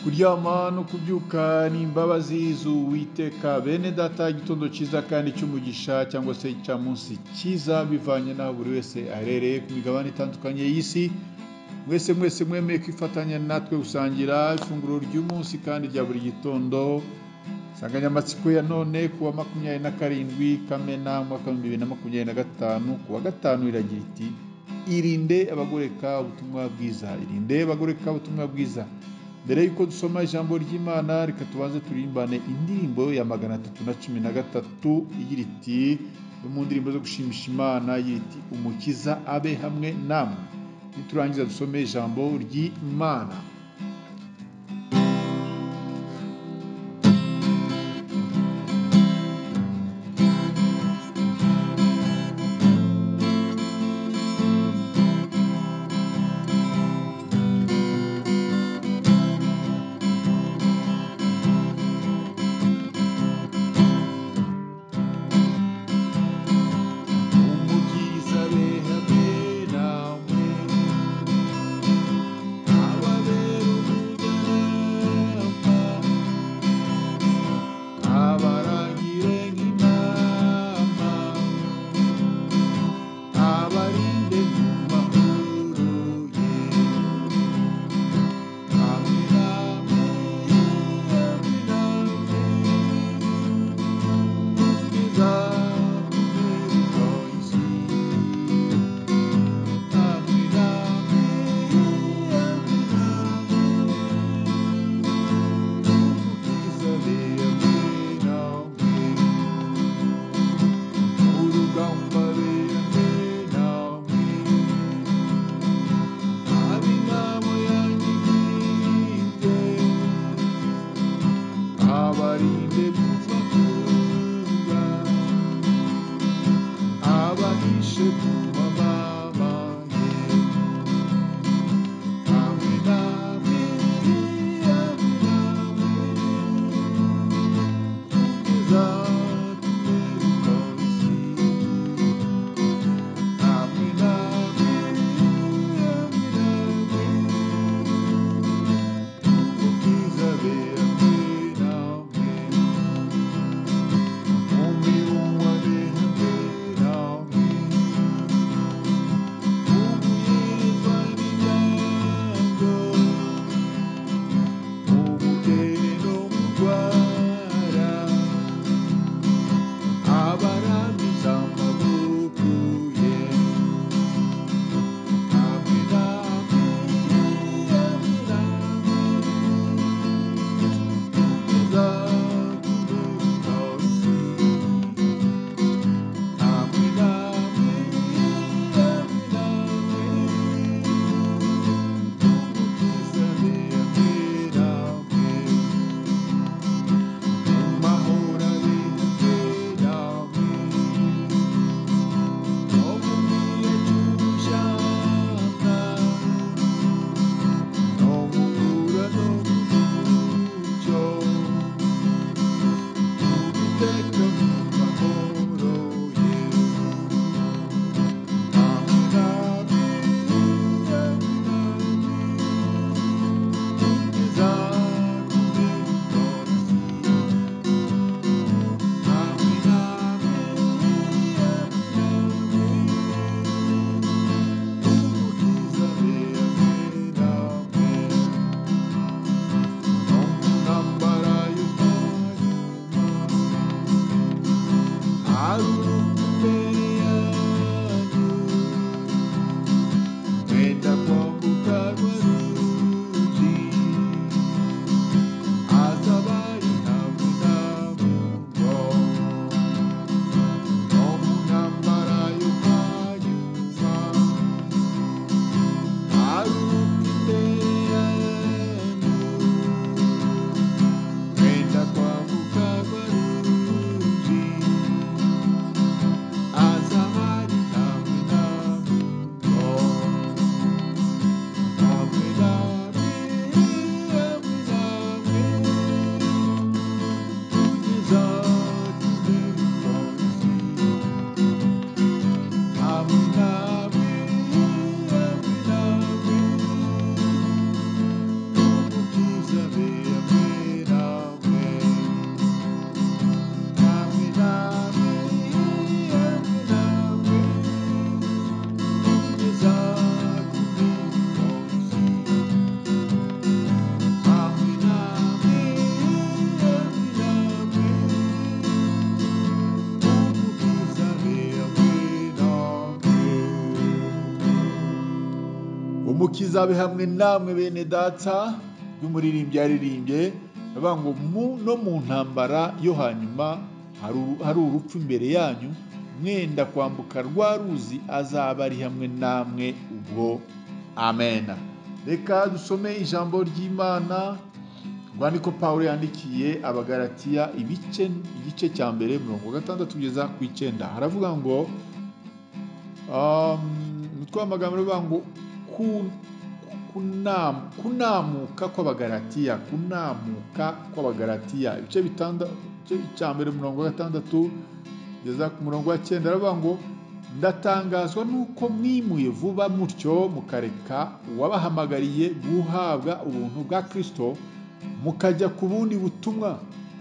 kuryama no kubyuka ni imbabazi z'Uwiteka. Bene data, igitondo cyiza kandi cy'umugisha cyangwa se cya munsi cyiza, bivanye n'aho buri wese aherereye ku migabane itandukanye y'isi. Mwese mwemeye kwifatanya natwe gusangira ifunguro ry'umunsi kandi rya buri gitondo. Insanganyamatsiko ya none kuwa 27 Kamena umwaka wa 2025, kuwa gatanu iragira iti irinde abagoreka ubutumwa bwiza. Irinde abagoreka ubutumwa bwiza. Mbere yuko dusoma ijambo ry'Imana, reka tubanze turimbane indirimbo ya 313 igira iti, mu ndirimbo zo gushimisha Imana, igira iti umukiza abe hamwe namwe. Niturangiza dusome ijambo ry'Imana. Umukiza abe hamwe namwe, ababe kizabe hamwe namwe bene data y'umuririmbyi yaririmbye avuga ngo no mu ntambara yo hanyuma hari urupfu imbere yanyu mwenda kwambuka rwa ruzi azaba ari hamwe namwe ubwo. Amen. Reka dusome ijambo ry'Imana rwandiko Pawulo yandikiye Abagalatiya igice cya mbere 6 kugeza ku 9. Haravuga ngo umutwe w'amagambo uvuga ngo kunamuka kw'Abagalatiya, ibice cya mbere 6 kugeza ku 9. Haravuga ngo ndatangazwa nuko mwimuye vuba mutyo mukareka uwabahamagariye guhabwa ubuntu bwa Kristo mukajya ku bundi butumwa,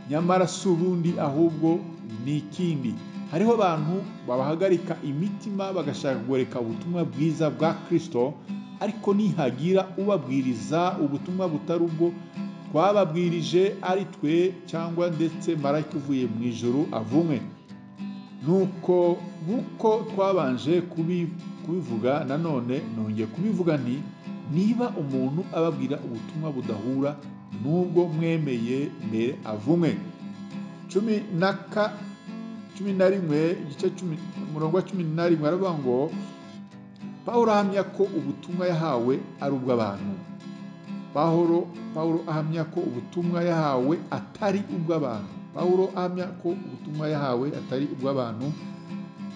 nyamara si ubundi ahubwo ni ikindi. Hariho abantu babahagarika imitima bagashaka kugoreka ubutumwa bwiza bwa Kristo, ariko nihagira ubabwiriza ubutumwa butari ubwo twababwirije ari twe cyangwa ndetse marayika uvuye mu ijuru avumwe. Nuko nk'uko twabanje kubivuga nanone nongeye kubivuga nti niba umuntu ababwira ubutumwa budahura n'ubwo mwemeye mbere avumwe. 11 igice 11 haravuga ngo Pawulo ahamya ko ubutumwa yahawe ari ubw'abantu. Pawulo ahamya ko ubutumwa yahawe atari ubw'abantu.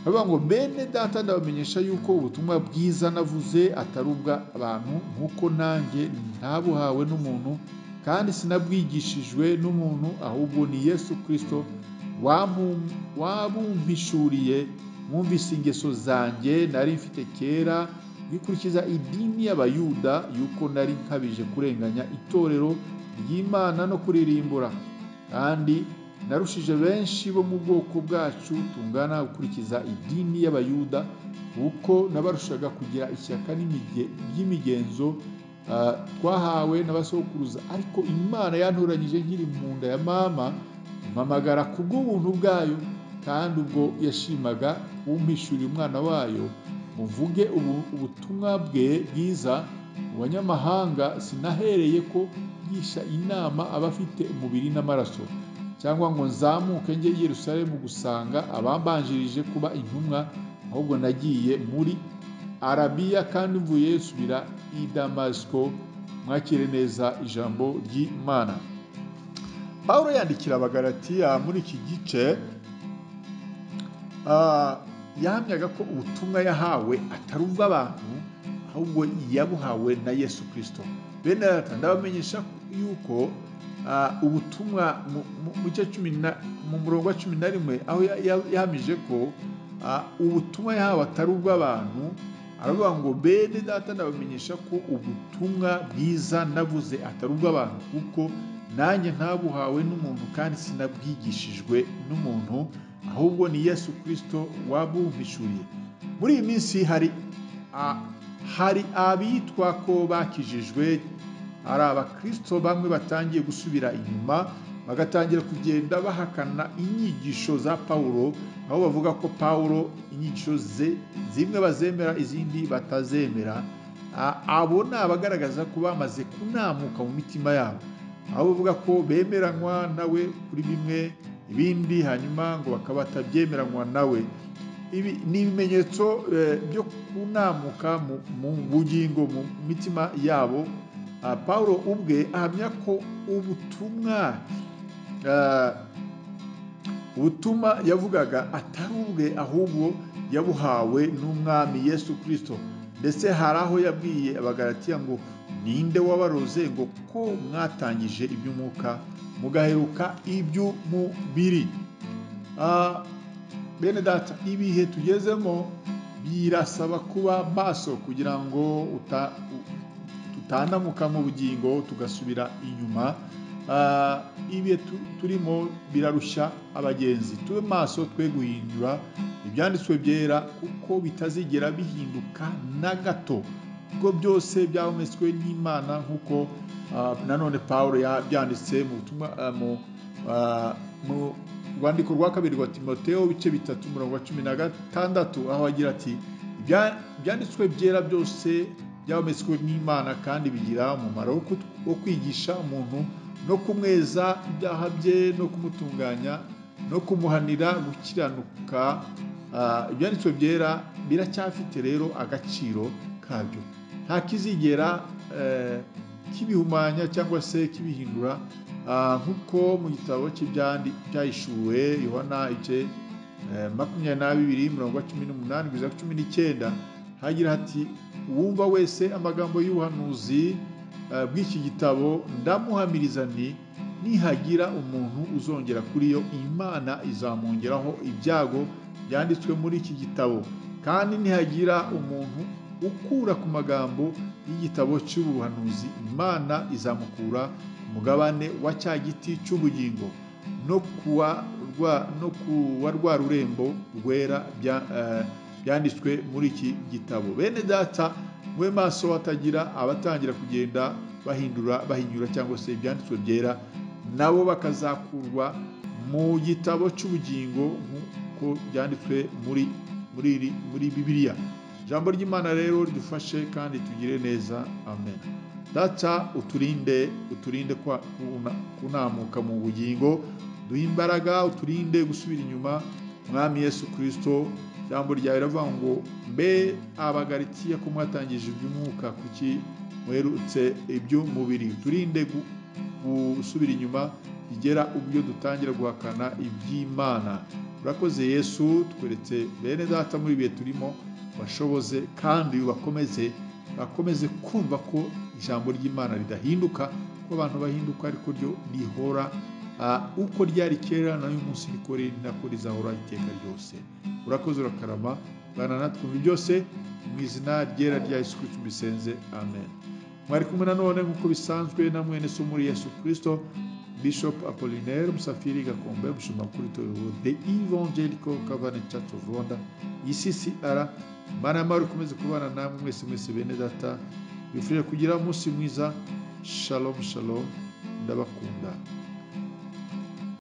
Haravuga ngo bene data ndabamenyesha yuko ubutumwa bwiza navuze atari ubw'abantu, nk'uko nanjye ntabuhawe n'umuntu kandi sinabwigishijwe n'umuntu, ahubwo ni Yesu Kristo wabumpishuriye. Mwumvise ingeso zanjye nari mfite kera bikurikiza idini y'Abayuda, yuko nari nkabije kurenganya itorero ry'Imana no kuririmbura, kandi narushije benshi bo mu bwoko bwacu tungana gukurikiza idini y'Abayuda, kuko nabarushaga kugira ishyaka ry'imigenzo twahawe n'abasokuruza. Ariko Imana yantoranyije nkiri mu nda ya mama, impamagara kubw'ubuntu bwayo, kandi ubwo yashimaga kumpishurira umwana wayo muvuge ubutumwa bwe bwiza mu banyamahanga, sinahereye ko yigisha inama abafite umubiri n'amaraso, cyangwa ngo nzamuke njye i Yerusalemu gusanga abambanjirije kuba intumwa, ahubwo nagiye muri Arabiya kandi mvuye subira i Damasiko. Mwakire neza ijambo ry'Imana. Pawulo yandikira Abagalatiya muri iki gice yahamyaga ko ubutumwa yahawe atari ubw'abantu, ahubwo yabuhawe na Yesu Kristo. Bene data ndabamenyesha yuko ubutumwa mu gice mu murongo wa 11 aho yahamije ko ubutumwa yahawe atari ubw'abantu, aravuga ngo bene data ndabamenyesha ko ubutumwa bwiza navuze atari ubw'abantu, kuko nanjye ntabuhawe n'umuntu kandi sinabwigishijwe n'umuntu, ahubwo ni Yesu Kristo wabumpishuriye. Muri iyi minsi hari abitwa ko bakijijwe, hari abakristo bamwe batangiye gusubira inyuma bagatangira kugenda bahakana inyigisho za Pawulo, aho bavuga ko Pawulo inyigisho zimwe bazemera izindi batazemera. Abo ni abagaragaza ko bamaze kunamuka mu mitima yabo, aho bavuga ko bemeranywa nawe kuri bimwe, ibindi hanyuma ngo bakaba batabyemeranywa nawe. Ibi ni ibimenyetso byo kunamuka mu bugingo mu mitima yabo. Pawulo ubwe ahamya ko ubutumwa yavugaga atari ubwe, ahubwo yabuhawe n'umwami Yesu Kristo. Ndetse hari aho yabwiye Abagalatiya ngo ninde wabaroze ngo ko mwatangije iby'umwuka mugaheruka iby'umubiri. Bene data, ibihe tugezemo birasaba kuba maso kugira ngo tutanamuka mu bugingo tugasubira inyuma. Ibihe turimo birarushya abagenzi. Tube maso, twe guhindura ibyanditswe byera, kuko bitazigera bihinduka na gato, kuko byose byahumetswe n'Imana, nk'uko nanone Pawulo yabyanditse mu rwandiko rwa kabiri rwa Timoteyo ibice 3:16, aho agira ati ibyanditswe byera byose byabonetswe n'Imana kandi bigira umumaro wo kwigisha umuntu no kumweza ibyaha bye no kumutunganya no kumuhanira gukiranuka. Ibyanditswe byera biracyafite rero agaciro kabyo, nta kizigera kibihumanya cyangwa se kibihindura, nk'uko mu gitabo cy'ibyahishuwe Yohana igice 22:18-19 hagira hati, uwumva wese amagambo y'ubuhanuzi bw'iki gitabo ndamuhamiriza nti, nihagira umuntu uzongera kuri yo, Imana izamwongeraho ibyago byanditswe muri iki gitabo, kandi nihagira umuntu ukura ku magambo y'igitabo cy'ubuhanuzi, Imana izamukura ku mugabane wa cya giti cy'ubugingo no kuwa rwa rurembo rwera byanditswe muri iki gitabo. Bene data, mube maso hatagira abatangira kugenda bahinyura cyangwa se ibyanditswe byera, nabo bakazakurwa mu gitabo cy'ubugingo nk'uko byanditswe muri Bibiliya. Ijambo ry'Imana rero ridufashe kandi tugire neza. Amen. Data, uturinde kunamuka mu bugingo, duhe imbaraga, uturinde gusubira inyuma. Mwami Yesu Kristo, ijambo ryawe riravuga ngo, mbe Abagalatiya ko mwatangije iby'umwuka, kuki mwerutse iby'umubiri? Turinde gusubira inyuma bigera ubwo dutangira guhakana iby'Imana. Urakoze Yesu, tweretse bene data muri bihe turimo, bashoboze kandi bakomeze kumva ko ijambo ry'Imana ridahinduka, ko abantu bahinduka ariko ryo rihora uko ryari kera n'uyu munsi niko riri, nako rizahora iteka ryose. Urakoze, urakarama, bana natwe mu byose, mu izina ryera rya Yesu Kristo bisenze. Amen. Mwari kumwe nanone nk'uko bisanzwe na mwene so muri Yesu Kristo, Bishop Apollinaire Musafiri Gakombe, umushumba mukuru w'itorero The Evangelical Covenant Church of Rwanda, ECCR. Mana y'amahoro ikomeze kubana namwe mwese bene data, bifurije kugira umunsi mwiza. Shalom shalom, ndabakunda.